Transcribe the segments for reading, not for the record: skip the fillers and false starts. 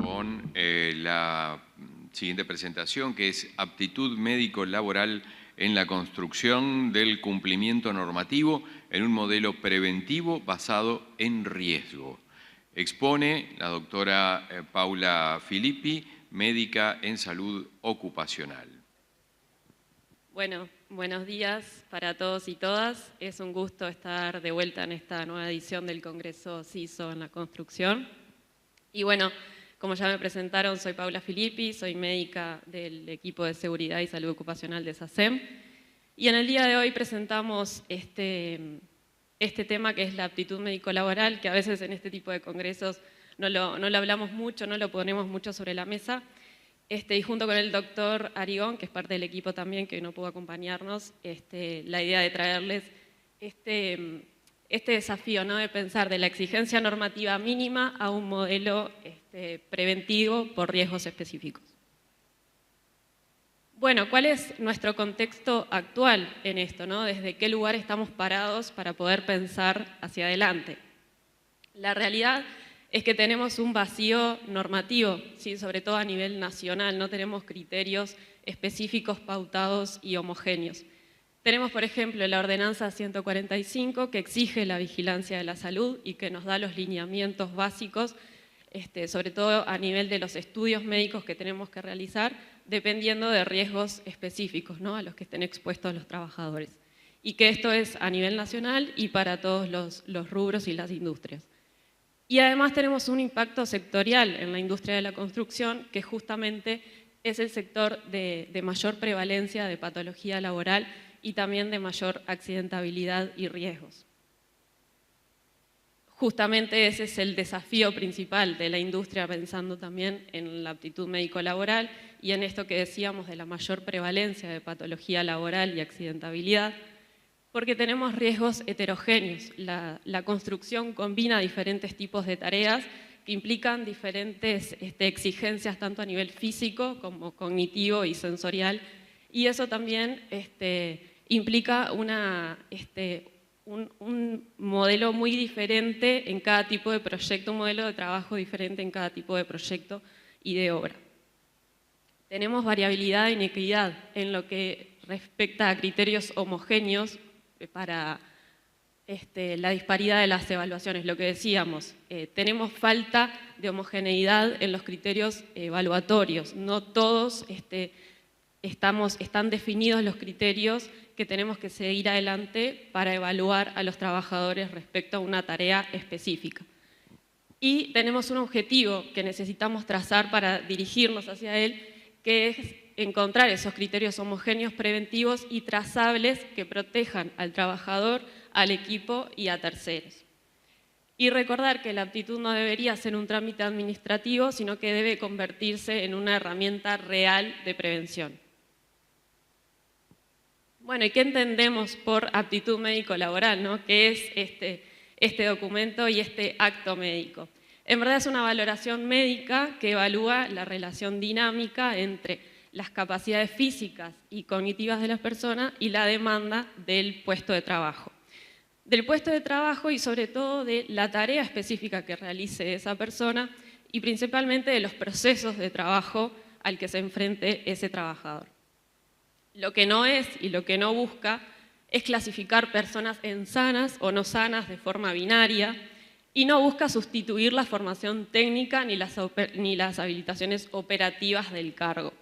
con la siguiente presentación, que es aptitud médico-laboral en la construcción del cumplimiento normativo en un modelo preventivo basado en riesgo. Expone la doctora Paula Filippi, médica en salud ocupacional. Bueno, buenos días para todos y todas. Es un gusto estar de vuelta en esta nueva edición del Congreso CISO en la construcción. Y bueno, como ya me presentaron, soy Paula Filippi, soy médica del equipo de seguridad y salud ocupacional de SACEM. Y en el día de hoy presentamos este tema que es la aptitud médico-laboral, que a veces en este tipo de congresos no lo hablamos mucho, no lo ponemos mucho sobre la mesa. Y junto con el doctor Arigón, que es parte del equipo también, que no pudo acompañarnos, la idea de traerles este desafío, ¿no?, de pensar de la exigencia normativa mínima a un modelo preventivo por riesgos específicos. Bueno, ¿cuál es nuestro contexto actual en esto, ¿no? ¿Desde qué lugar estamos parados para poder pensar hacia adelante? La realidad es que tenemos un vacío normativo, ¿sí?, sobre todo a nivel nacional, no tenemos criterios específicos, pautados y homogéneos. Tenemos, por ejemplo, la Ordenanza 145, que exige la vigilancia de la salud y que nos da los lineamientos básicos, sobre todo a nivel de los estudios médicos que tenemos que realizar, dependiendo de riesgos específicos, ¿no?, a los que estén expuestos los trabajadores. Y que esto es a nivel nacional y para todos los rubros y las industrias. Y además tenemos un impacto sectorial en la industria de la construcción, que justamente es el sector de mayor prevalencia de patología laboral y también de mayor accidentabilidad y riesgos. Justamente ese es el desafío principal de la industria, pensando también en la aptitud médico-laboral y en esto que decíamos de la mayor prevalencia de patología laboral y accidentabilidad, porque tenemos riesgos heterogéneos. La construcción combina diferentes tipos de tareas que implican diferentes exigencias tanto a nivel físico como cognitivo y sensorial, y eso también implica un modelo muy diferente en cada tipo de proyecto, un modelo de trabajo diferente en cada tipo de proyecto y de obra. Tenemos variabilidad e inequidad en lo que respecta a criterios homogéneos para la disparidad de las evaluaciones, lo que decíamos, tenemos falta de homogeneidad en los criterios evaluatorios, no todos están definidos los criterios que tenemos que seguir adelante para evaluar a los trabajadores respecto a una tarea específica. Y tenemos un objetivo que necesitamos trazar para dirigirnos hacia él, que es encontrar esos criterios homogéneos, preventivos y trazables que protejan al trabajador, al equipo y a terceros. Y recordar que la aptitud no debería ser un trámite administrativo, sino que debe convertirse en una herramienta real de prevención. Bueno, ¿y qué entendemos por aptitud médico-laboral, ¿no? ¿Qué es este documento y este acto médico? En verdad es una valoración médica que evalúa la relación dinámica entre las capacidades físicas y cognitivas de las personas y la demanda del puesto de trabajo. Del puesto de trabajo y sobre todo de la tarea específica que realice esa persona y principalmente de los procesos de trabajo al que se enfrente ese trabajador. Lo que no es y lo que no busca es clasificar personas en sanas o no sanas de forma binaria y no busca sustituir la formación técnica ni las habilitaciones operativas del cargo.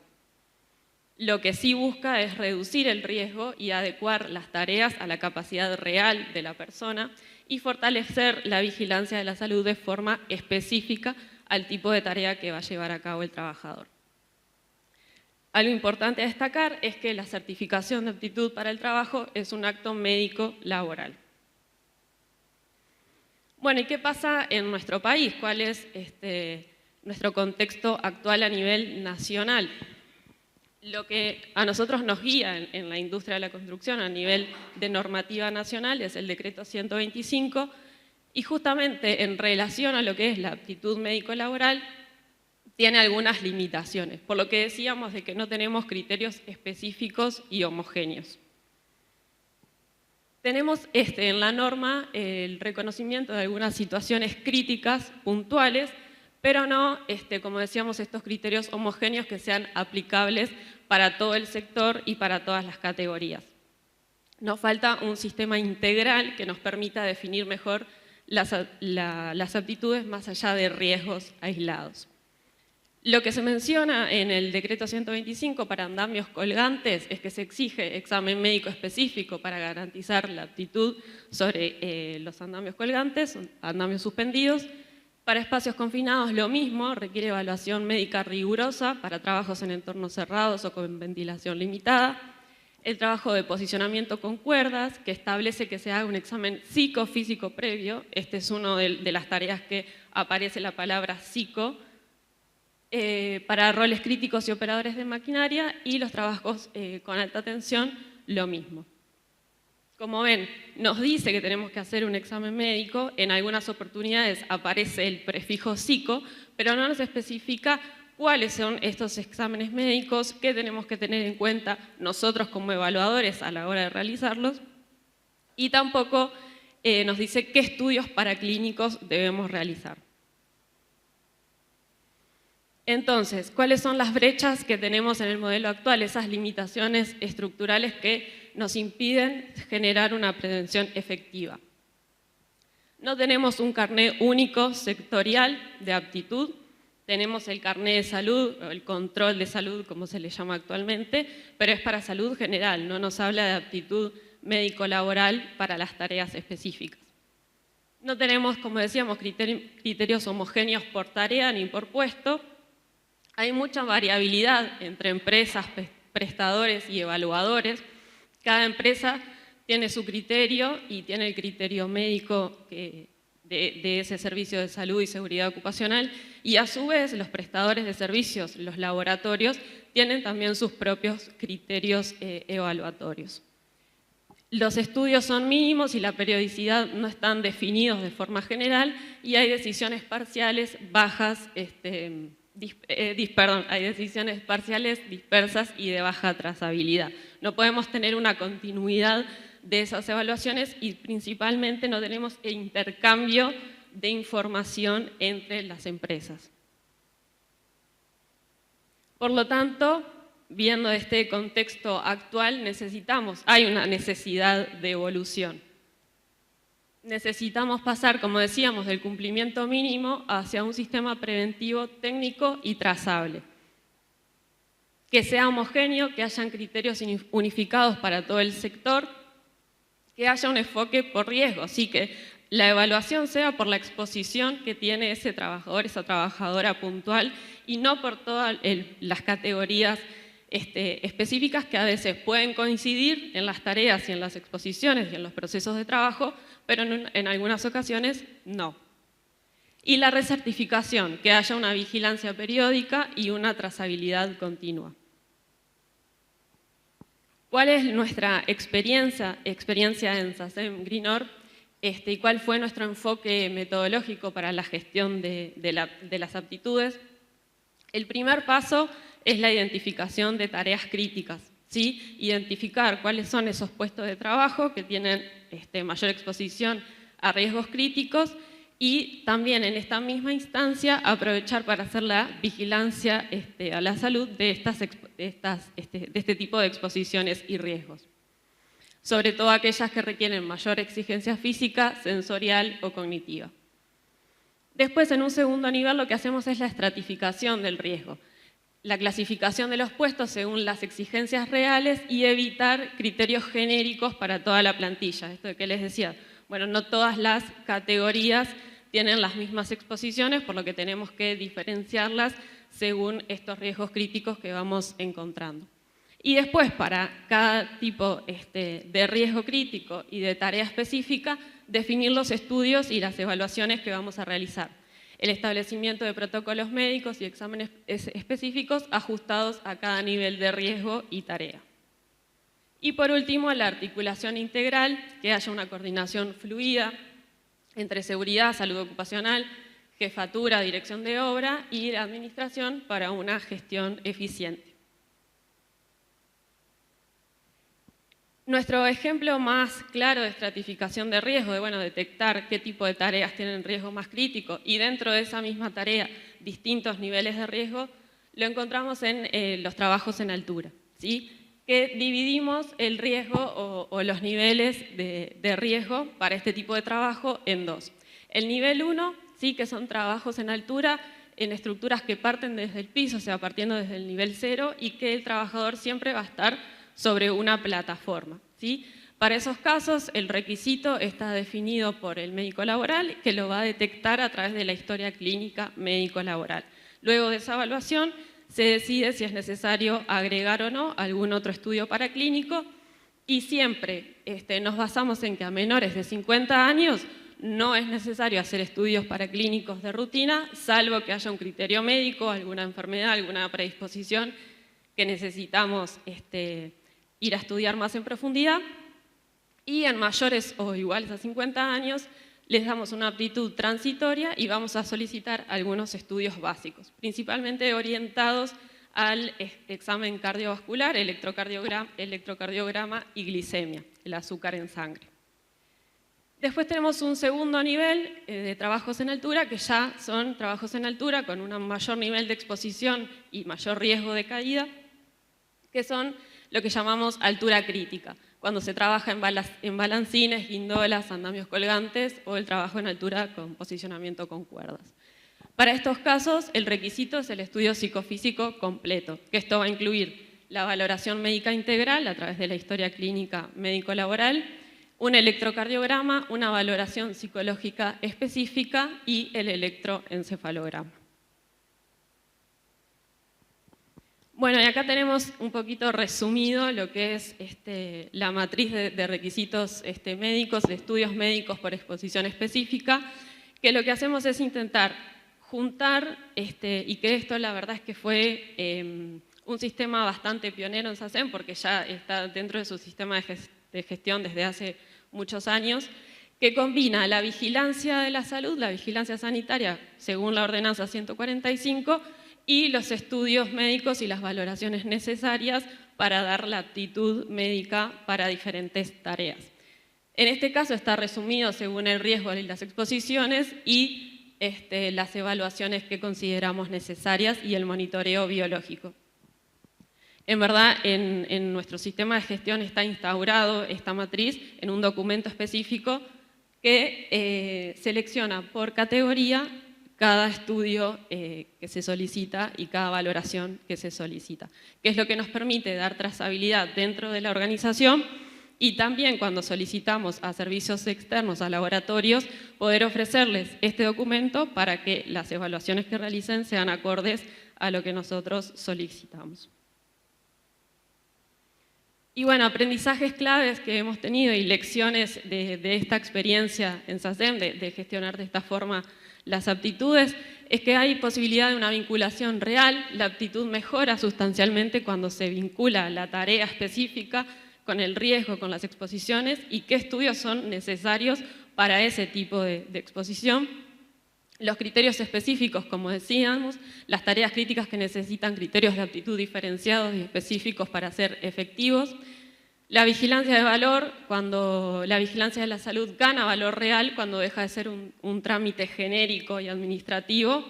Lo que sí busca es reducir el riesgo y adecuar las tareas a la capacidad real de la persona y fortalecer la vigilancia de la salud de forma específica al tipo de tarea que va a llevar a cabo el trabajador. Algo importante a destacar es que la certificación de aptitud para el trabajo es un acto médico laboral. Bueno, ¿y qué pasa en nuestro país? ¿Cuál es nuestro contexto actual a nivel nacional? Lo que a nosotros nos guía en la industria de la construcción a nivel de normativa nacional es el decreto 125 y justamente en relación a lo que es la aptitud médico-laboral tiene algunas limitaciones, por lo que decíamos de que no tenemos criterios específicos y homogéneos. Tenemos en la norma el reconocimiento de algunas situaciones críticas puntuales, pero no, como decíamos, estos criterios homogéneos que sean aplicables para todo el sector y para todas las categorías. Nos falta un sistema integral que nos permita definir mejor las aptitudes más allá de riesgos aislados. Lo que se menciona en el decreto 125 para andamios colgantes es que se exige examen médico específico para garantizar la aptitud sobre los andamios colgantes, andamios suspendidos. Para espacios confinados lo mismo, requiere evaluación médica rigurosa para trabajos en entornos cerrados o con ventilación limitada. El trabajo de posicionamiento con cuerdas, que establece que se haga un examen psicofísico previo. Este es una de las tareas que aparece la palabra psico, para roles críticos y operadores de maquinaria, y los trabajos con alta tensión, lo mismo. Como ven, nos dice que tenemos que hacer un examen médico, en algunas oportunidades aparece el prefijo psico, pero no nos especifica cuáles son estos exámenes médicos, qué tenemos que tener en cuenta nosotros como evaluadores a la hora de realizarlos, y tampoco nos dice qué estudios paraclínicos debemos realizar. Entonces, ¿cuáles son las brechas que tenemos en el modelo actual? Esas limitaciones estructurales que nos impiden generar una prevención efectiva. No tenemos un carné único sectorial de aptitud, tenemos el carné de salud, o el control de salud, como se le llama actualmente, pero es para salud general, no nos habla de aptitud médico-laboral para las tareas específicas. No tenemos, como decíamos, criterios homogéneos por tarea ni por puesto. Hay mucha variabilidad entre empresas, prestadores y evaluadores. Cada empresa tiene su criterio y tiene el criterio médico de ese servicio de salud y seguridad ocupacional, y a su vez los prestadores de servicios, los laboratorios, tienen también sus propios criterios evaluatorios. Los estudios son mínimos y la periodicidad no están definidos de forma general, y hay decisiones parciales bajas, hay decisiones parciales dispersas y de baja trazabilidad. No podemos tener una continuidad de esas evaluaciones y principalmente no tenemos intercambio de información entre las empresas. Por lo tanto, viendo este contexto actual, hay una necesidad de evolución. Necesitamos pasar, como decíamos, del cumplimiento mínimo hacia un sistema preventivo técnico y trazable, que sea homogéneo, que hayan criterios unificados para todo el sector, que haya un enfoque por riesgo, así que la evaluación sea por la exposición que tiene ese trabajador, esa trabajadora puntual, y no por todas las categorías específicas que a veces pueden coincidir en las tareas y en las exposiciones y en los procesos de trabajo, pero en algunas ocasiones no. Y la recertificación, que haya una vigilancia periódica y una trazabilidad continua. ¿Cuál es nuestra experiencia en SACEM GREENOR y cuál fue nuestro enfoque metodológico para la gestión de las aptitudes? El primer paso es la identificación de tareas críticas, ¿sí? Identificar cuáles son esos puestos de trabajo que tienen mayor exposición a riesgos críticos, y también en esta misma instancia aprovechar para hacer la vigilancia a la salud de este tipo de exposiciones y riesgos, sobre todo aquellas que requieren mayor exigencia física, sensorial o cognitiva. Después, en un segundo nivel, lo que hacemos es la estratificación del riesgo, la clasificación de los puestos según las exigencias reales y evitar criterios genéricos para toda la plantilla. Esto de que les decía, bueno, no todas las categorías tienen las mismas exposiciones, por lo que tenemos que diferenciarlas según estos riesgos críticos que vamos encontrando. Y después, para cada tipo de riesgo crítico y de tarea específica, definir los estudios y las evaluaciones que vamos a realizar. El establecimiento de protocolos médicos y exámenes específicos ajustados a cada nivel de riesgo y tarea. Y por último, la articulación integral, que haya una coordinación fluida entre seguridad, salud ocupacional, jefatura, dirección de obra y la administración para una gestión eficiente. Nuestro ejemplo más claro de estratificación de riesgo, de detectar qué tipo de tareas tienen riesgo más crítico y dentro de esa misma tarea distintos niveles de riesgo, lo encontramos en los trabajos en altura, ¿sí? Que dividimos el riesgo o los niveles de riesgo para este tipo de trabajo en dos. El nivel 1, ¿sí? Que son trabajos en altura, en estructuras que parten desde el piso, o sea, partiendo desde el nivel 0, y que el trabajador siempre va a estar sobre una plataforma, ¿sí? Para esos casos, el requisito está definido por el médico laboral, que lo va a detectar a través de la historia clínica médico-laboral. Luego de esa evaluación, se decide si es necesario agregar o no algún otro estudio paraclínico, y siempre nos basamos en que a menores de 50 años no es necesario hacer estudios paraclínicos de rutina, salvo que haya un criterio médico, alguna enfermedad, alguna predisposición que necesitamos ir a estudiar más en profundidad. Y en mayores o iguales a 50 años les damos una aptitud transitoria y vamos a solicitar algunos estudios básicos, principalmente orientados al examen cardiovascular, electrocardiograma y glicemia, el azúcar en sangre. Después tenemos un segundo nivel de trabajos en altura, que ya son trabajos en altura con un mayor nivel de exposición y mayor riesgo de caída, que son lo que llamamos altura crítica, cuando se trabaja en balancines, guindolas, andamios colgantes o el trabajo en altura con posicionamiento con cuerdas. Para estos casos, el requisito es el estudio psicofísico completo, que esto va a incluir la valoración médica integral a través de la historia clínica médico-laboral, un electrocardiograma, una valoración psicológica específica y el electroencefalograma. Bueno, y acá tenemos un poquito resumido lo que es la matriz de requisitos médicos, de estudios médicos por exposición específica, que lo que hacemos es intentar juntar, y que esto la verdad es que fue un sistema bastante pionero en SACEM, porque ya está dentro de su sistema de gestión desde hace muchos años, que combina la vigilancia de la salud, la vigilancia sanitaria, según la ordenanza 145, y los estudios médicos y las valoraciones necesarias para dar la aptitud médica para diferentes tareas. En este caso está resumido según el riesgo y las exposiciones y las evaluaciones que consideramos necesarias y el monitoreo biológico. En verdad, en nuestro sistema de gestión está instaurado esta matriz en un documento específico que selecciona por categoría cada estudio que se solicita y cada valoración que se solicita, que es lo que nos permite dar trazabilidad dentro de la organización y también cuando solicitamos a servicios externos, a laboratorios, poder ofrecerles este documento para que las evaluaciones que realicen sean acordes a lo que nosotros solicitamos. Y bueno, aprendizajes claves que hemos tenido y lecciones de esta experiencia en SACEM, de gestionar de esta forma las aptitudes, es que hay posibilidad de una vinculación real. La aptitud mejora sustancialmente cuando se vincula la tarea específica con el riesgo, con las exposiciones y qué estudios son necesarios para ese tipo de exposición. Los criterios específicos, como decíamos, las tareas críticas que necesitan criterios de aptitud diferenciados y específicos para ser efectivos. La vigilancia de valor, cuando la vigilancia de la salud gana valor real, cuando deja de ser un trámite genérico y administrativo.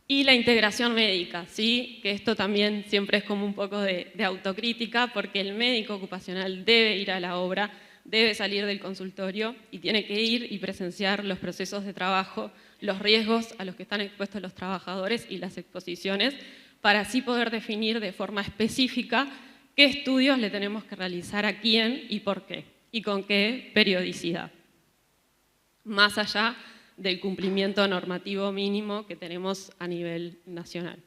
Y la integración médica, ¿sí? Que esto también siempre es como un poco de autocrítica, porque el médico ocupacional debe ir a la obra, debe salir del consultorio y tiene que ir y presenciar los procesos de trabajo, los riesgos a los que están expuestos los trabajadores y las exposiciones, para así poder definir de forma específica qué estudios le tenemos que realizar a quién y por qué, y con qué periodicidad, más allá del cumplimiento normativo mínimo que tenemos a nivel nacional.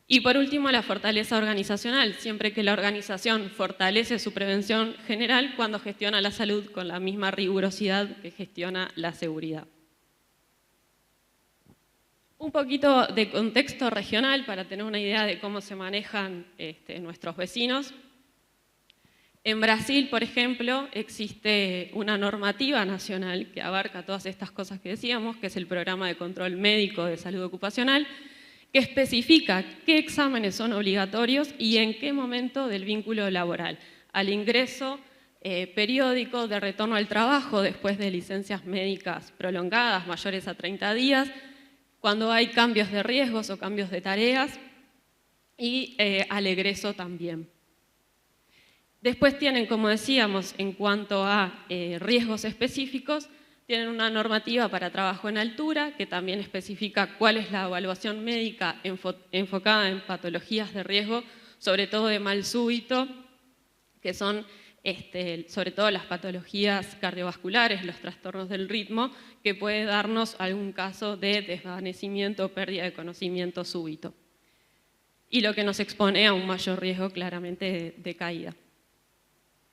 Y por último, la fortaleza organizacional, siempre que la organización fortalece su prevención general cuando gestiona la salud con la misma rigurosidad que gestiona la seguridad. Un poquito de contexto regional para tener una idea de cómo se manejan nuestros vecinos. En Brasil, por ejemplo, existe una normativa nacional que abarca todas estas cosas que decíamos, que es el Programa de Control Médico de Salud Ocupacional, que especifica qué exámenes son obligatorios y en qué momento del vínculo laboral, al ingreso periódico de retorno al trabajo después de licencias médicas prolongadas mayores a 30 días, cuando hay cambios de riesgos o cambios de tareas y al egreso también. Después tienen, como decíamos, en cuanto a riesgos específicos, tienen una normativa para trabajo en altura que también especifica cuál es la evaluación médica enfocada en patologías de riesgo, sobre todo de mal súbito, que son sobre todo las patologías cardiovasculares, los trastornos del ritmo, que puede darnos algún caso de desvanecimiento o pérdida de conocimiento súbito. Y lo que nos expone a un mayor riesgo claramente de caída.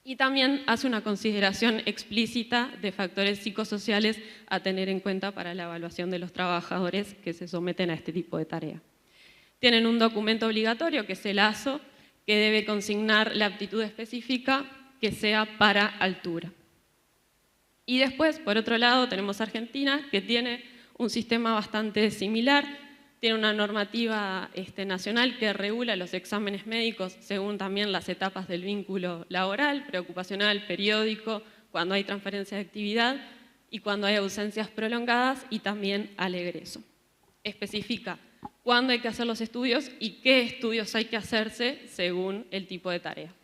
Y también hace una consideración explícita de factores psicosociales a tener en cuenta para la evaluación de los trabajadores que se someten a este tipo de tarea. Tienen un documento obligatorio, que es el ASO, que debe consignar la aptitud específica que sea para altura. Y después, por otro lado, tenemos Argentina, que tiene un sistema bastante similar. Tiene una normativa nacional que regula los exámenes médicos según también las etapas del vínculo laboral, preocupacional, periódico, cuando hay transferencia de actividad y cuando hay ausencias prolongadas, y también al egreso. Especifica cuándo hay que hacer los estudios y qué estudios hay que hacerse según el tipo de tarea.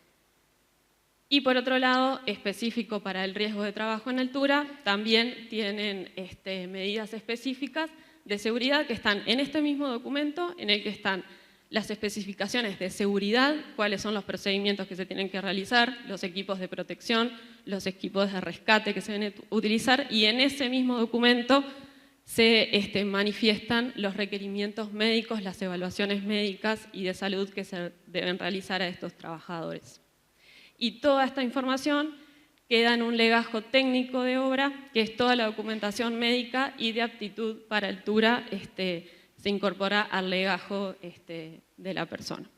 Y por otro lado, específico para el riesgo de trabajo en altura, también tienen medidas específicas de seguridad que están en este mismo documento, en el que están las especificaciones de seguridad, cuáles son los procedimientos que se tienen que realizar, los equipos de protección, los equipos de rescate que se deben utilizar, y en ese mismo documento se manifiestan los requerimientos médicos, las evaluaciones médicas y de salud que se deben realizar a estos trabajadores. Y toda esta información queda en un legajo técnico de obra, que es toda la documentación médica y de aptitud para altura, se incorpora al legajo de la persona.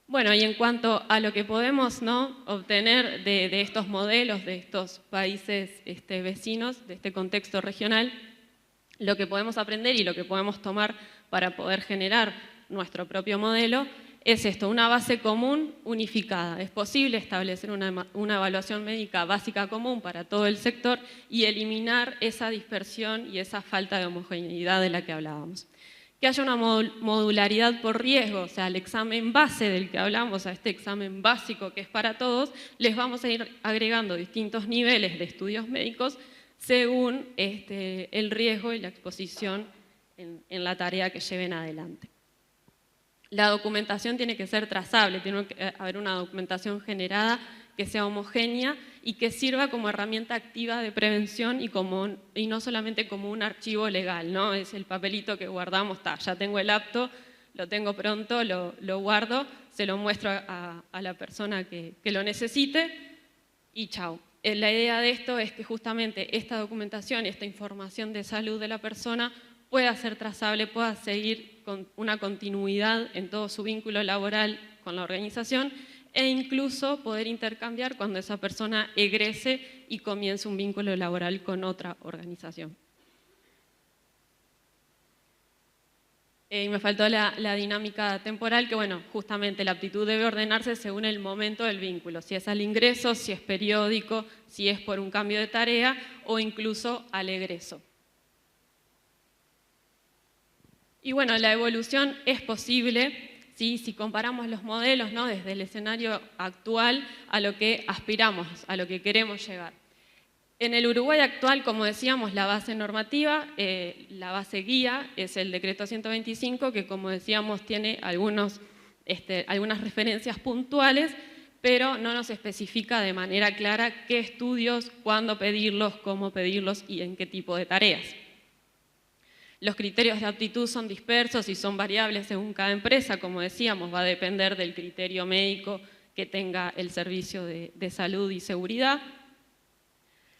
Bueno, y en cuanto a lo que podemos obtener de estos modelos, de estos países vecinos, de este contexto regional, lo que podemos aprender y lo que podemos tomar para poder generar nuestro propio modelo es esto, una base común unificada. Es posible establecer una evaluación médica básica común para todo el sector y eliminar esa dispersión y esa falta de homogeneidad de la que hablábamos. Que haya una modularidad por riesgo, o sea, el examen base del que hablamos, a este examen básico que es para todos, les vamos a ir agregando distintos niveles de estudios médicos según el riesgo y la exposición en la tarea que lleven adelante. La documentación tiene que ser trazable, tiene que haber una documentación generada que sea homogénea y que sirva como herramienta activa de prevención y no solamente como un archivo legal, ¿no? Es el papelito que guardamos, ya tengo el apto, lo tengo pronto, lo guardo, se lo muestro a la persona que lo necesite y chao. La idea de esto es que justamente esta documentación y esta información de salud de la persona pueda ser trazable, pueda seguir con una continuidad en todo su vínculo laboral con la organización e incluso poder intercambiar cuando esa persona egrese y comience un vínculo laboral con otra organización. Me faltó la dinámica temporal, que bueno, justamente la aptitud debe ordenarse según el momento del vínculo, si es al ingreso, si es periódico, si es por un cambio de tarea o incluso al egreso. Y bueno, la evolución es posible, ¿sí? Si comparamos los modelos, ¿no? Desde el escenario actual a lo que aspiramos, a lo que queremos llegar. En el Uruguay actual, como decíamos, la base normativa, la base guía es el decreto 125, que como decíamos tiene algunas referencias puntuales, pero no nos especifica de manera clara qué estudios, cuándo pedirlos, cómo pedirlos y en qué tipo de tareas. Los criterios de aptitud son dispersos y son variables según cada empresa, como decíamos, va a depender del criterio médico que tenga el servicio de salud y seguridad.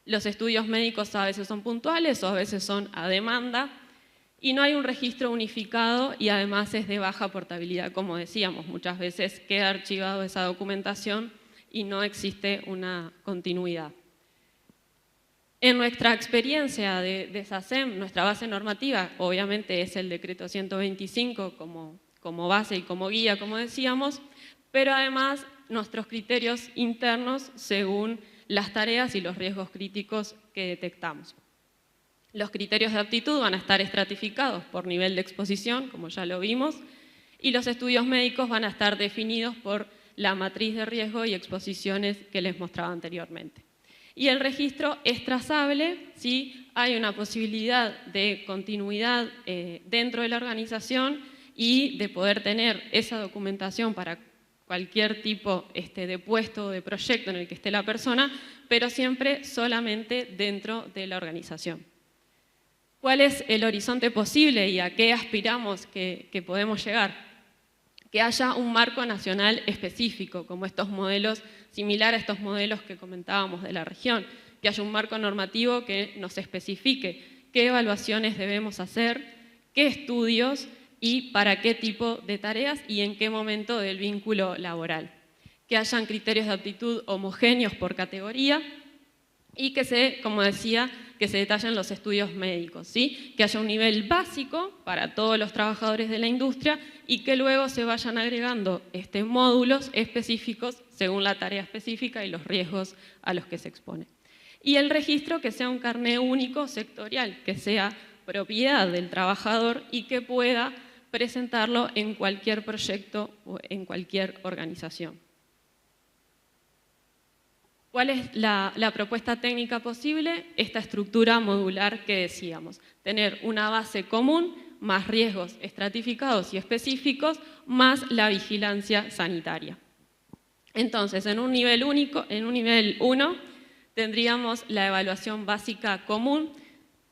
Los estudios médicos a veces son puntuales o a veces son a demanda y no hay un registro unificado y además es de baja portabilidad, como decíamos, muchas veces queda archivado esa documentación y no existe una continuidad. En nuestra experiencia de SACEM, nuestra base normativa, obviamente es el decreto 125 como base y como guía, como decíamos, pero además nuestros criterios internos según las tareas y los riesgos críticos que detectamos. Los criterios de aptitud van a estar estratificados por nivel de exposición, como ya lo vimos, y los estudios médicos van a estar definidos por la matriz de riesgo y exposiciones que les mostraba anteriormente. Y el registro es trazable si hay una posibilidad de continuidad dentro de la organización y de poder tener esa documentación para cualquier tipo de puesto o de proyecto en el que esté la persona, pero siempre solamente dentro de la organización. ¿Cuál es el horizonte posible y a qué aspiramos que podemos llegar? Que haya un marco nacional específico, como estos modelos, similar a estos modelos que comentábamos de la región, que haya un marco normativo que nos especifique qué evaluaciones debemos hacer, qué estudios y para qué tipo de tareas y en qué momento del vínculo laboral. Que hayan criterios de aptitud homogéneos por categoría y que como decía, que se detallen los estudios médicos, ¿sí? Que haya un nivel básico para todos los trabajadores de la industria y que luego se vayan agregando módulos específicos según la tarea específica y los riesgos a los que se expone. Y el registro que sea un carné único sectorial, que sea propiedad del trabajador y que pueda presentarlo en cualquier proyecto o en cualquier organización. ¿Cuál es la propuesta técnica posible? Esta estructura modular que decíamos. Tener una base común, más riesgos estratificados y específicos, más la vigilancia sanitaria. Entonces, en un nivel único, en un nivel 1, tendríamos la evaluación básica común,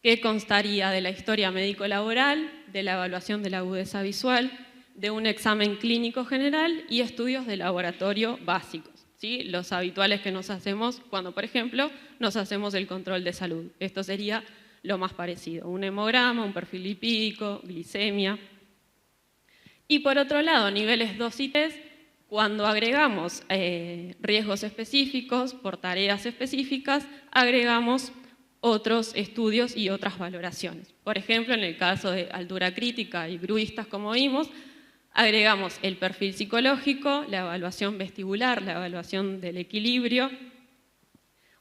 que constaría de la historia médico-laboral, de la evaluación de la agudeza visual, de un examen clínico general y estudios de laboratorio básicos. ¿Sí? Los habituales que nos hacemos cuando, por ejemplo, nos hacemos el control de salud. Esto sería lo más parecido, un hemograma, un perfil lipídico, glicemia. Y por otro lado, niveles 2 y 3, cuando agregamos riesgos específicos por tareas específicas, agregamos otros estudios y otras valoraciones. Por ejemplo, en el caso de altura crítica y gruistas, como vimos, agregamos el perfil psicológico, la evaluación vestibular, la evaluación del equilibrio,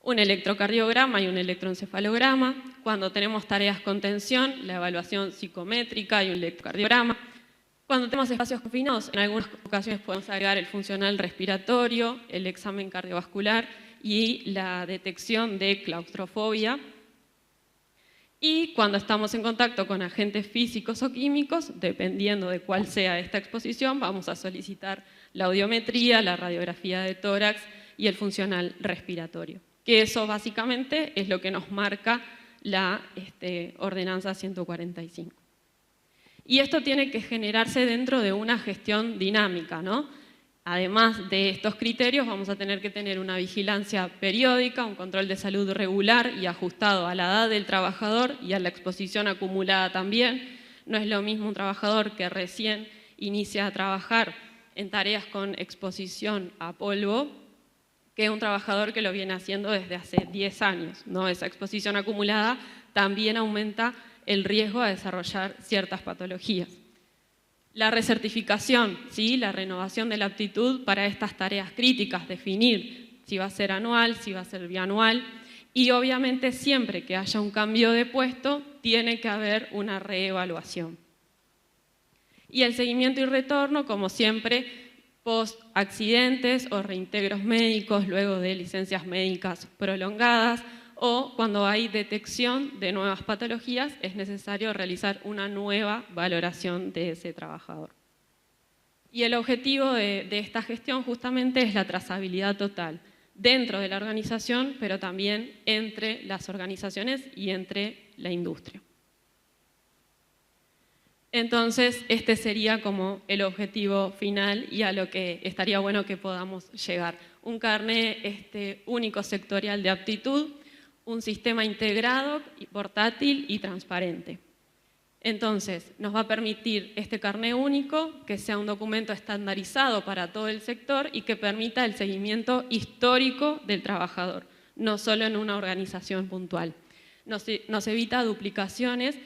un electrocardiograma y un electroencefalograma. Cuando tenemos tareas con tensión, la evaluación psicométrica y un electrocardiograma. Cuando tenemos espacios confinados, en algunas ocasiones podemos agregar el funcional respiratorio, el examen cardiovascular y la detección de claustrofobia. Y cuando estamos en contacto con agentes físicos o químicos, dependiendo de cuál sea esta exposición, vamos a solicitar la audiometría, la radiografía de tórax y el funcional respiratorio. Que eso básicamente es lo que nos marca la ordenanza 145. Y esto tiene que generarse dentro de una gestión dinámica, ¿no? Además de estos criterios, vamos a tener que tener una vigilancia periódica, un control de salud regular y ajustado a la edad del trabajador y a la exposición acumulada también. No es lo mismo un trabajador que recién inicia a trabajar en tareas con exposición a polvo que un trabajador que lo viene haciendo desde hace 10 años, ¿no? Esa exposición acumulada también aumenta el riesgo a desarrollar ciertas patologías. La recertificación, ¿sí? La renovación de la aptitud para estas tareas críticas, definir si va a ser anual, si va a ser bianual y obviamente siempre que haya un cambio de puesto tiene que haber una reevaluación. Y el seguimiento y retorno, como siempre, post accidentes o reintegros médicos luego de licencias médicas prolongadas o cuando hay detección de nuevas patologías, es necesario realizar una nueva valoración de ese trabajador. Y el objetivo de esta gestión justamente es la trazabilidad total dentro de la organización, pero también entre las organizaciones y entre la industria. Entonces, este sería como el objetivo final y a lo que estaría bueno que podamos llegar. Un carné único sectorial de aptitud, un sistema integrado, portátil y transparente. Entonces, nos va a permitir este carné único que sea un documento estandarizado para todo el sector y que permita el seguimiento histórico del trabajador, no solo en una organización puntual. Nos evita duplicaciones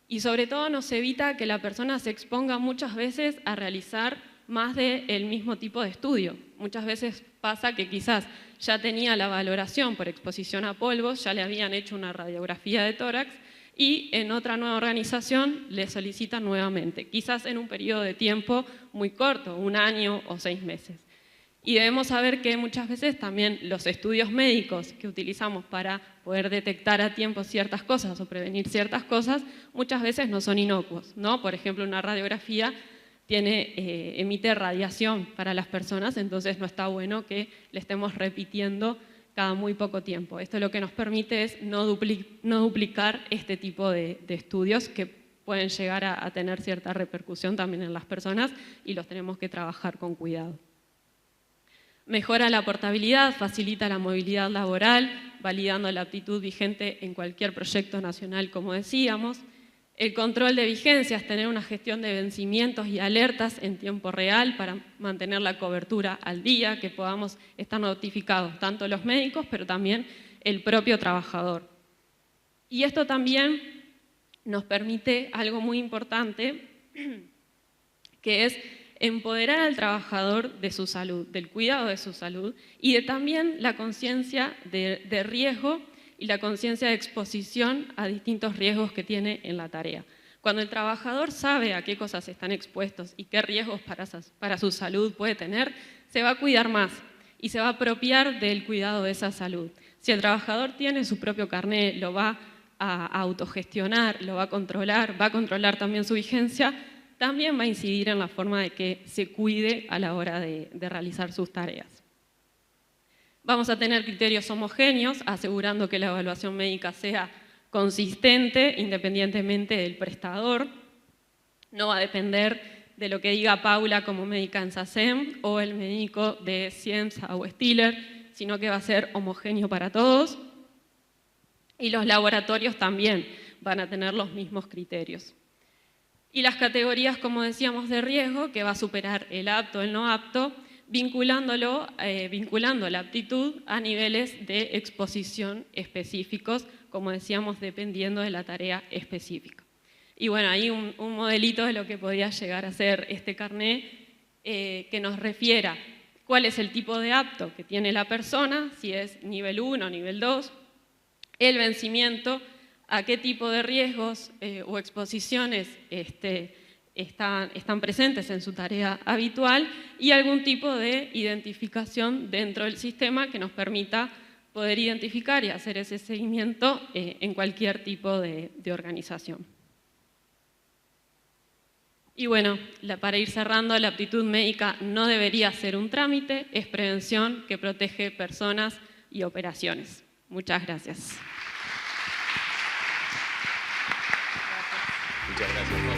y sobre todo nos evita que la persona se exponga muchas veces a realizar más del mismo tipo de estudio. Muchas veces pasa que quizás ya tenía la valoración por exposición a polvos, ya le habían hecho una radiografía de tórax y en otra nueva organización le solicitan nuevamente, quizás en un periodo de tiempo muy corto, 1 año o 6 meses. Y debemos saber que muchas veces también los estudios médicos que utilizamos para poder detectar a tiempo ciertas cosas o prevenir ciertas cosas, muchas veces no son inocuos, ¿no? Por ejemplo, una radiografía emite radiación para las personas, entonces no está bueno que le estemos repitiendo cada muy poco tiempo. Esto lo que nos permite es no duplicar este tipo de estudios que pueden llegar a tener cierta repercusión también en las personas y los tenemos que trabajar con cuidado. Mejora la portabilidad, facilita la movilidad laboral, validando la aptitud vigente en cualquier proyecto nacional, como decíamos. El control de vigencias, tener una gestión de vencimientos y alertas en tiempo real para mantener la cobertura al día, que podamos estar notificados tanto los médicos, pero también el propio trabajador. Y esto también nos permite algo muy importante, que es empoderar al trabajador de su salud, del cuidado de su salud y de también la conciencia de riesgo y la conciencia de exposición a distintos riesgos que tiene en la tarea. Cuando el trabajador sabe a qué cosas están expuestos y qué riesgos para su salud puede tener, se va a cuidar más y se va a apropiar del cuidado de esa salud. Si el trabajador tiene su propio carnet, lo va a autogestionar, lo va a controlar también su vigencia, también va a incidir en la forma de que se cuide a la hora de realizar sus tareas. Vamos a tener criterios homogéneos, asegurando que la evaluación médica sea consistente independientemente del prestador. No va a depender de lo que diga Paula como médica en SACEM o el médico de Cienza o Stiller, sino que va a ser homogéneo para todos. Y los laboratorios también van a tener los mismos criterios. Y las categorías, como decíamos, de riesgo, que va a superar el apto, el no apto, vinculando la aptitud a niveles de exposición específicos, como decíamos, dependiendo de la tarea específica. Y bueno, ahí un modelito de lo que podría llegar a ser este carnet que nos refiera cuál es el tipo de apto que tiene la persona, si es nivel 1 o nivel 2, el vencimiento, a qué tipo de riesgos o exposiciones están presentes en su tarea habitual y algún tipo de identificación dentro del sistema que nos permita poder identificar y hacer ese seguimiento en cualquier tipo de organización. Y bueno, para ir cerrando, la aptitud médica no debería ser un trámite, es prevención que protege personas y operaciones. Muchas gracias. Muchas gracias.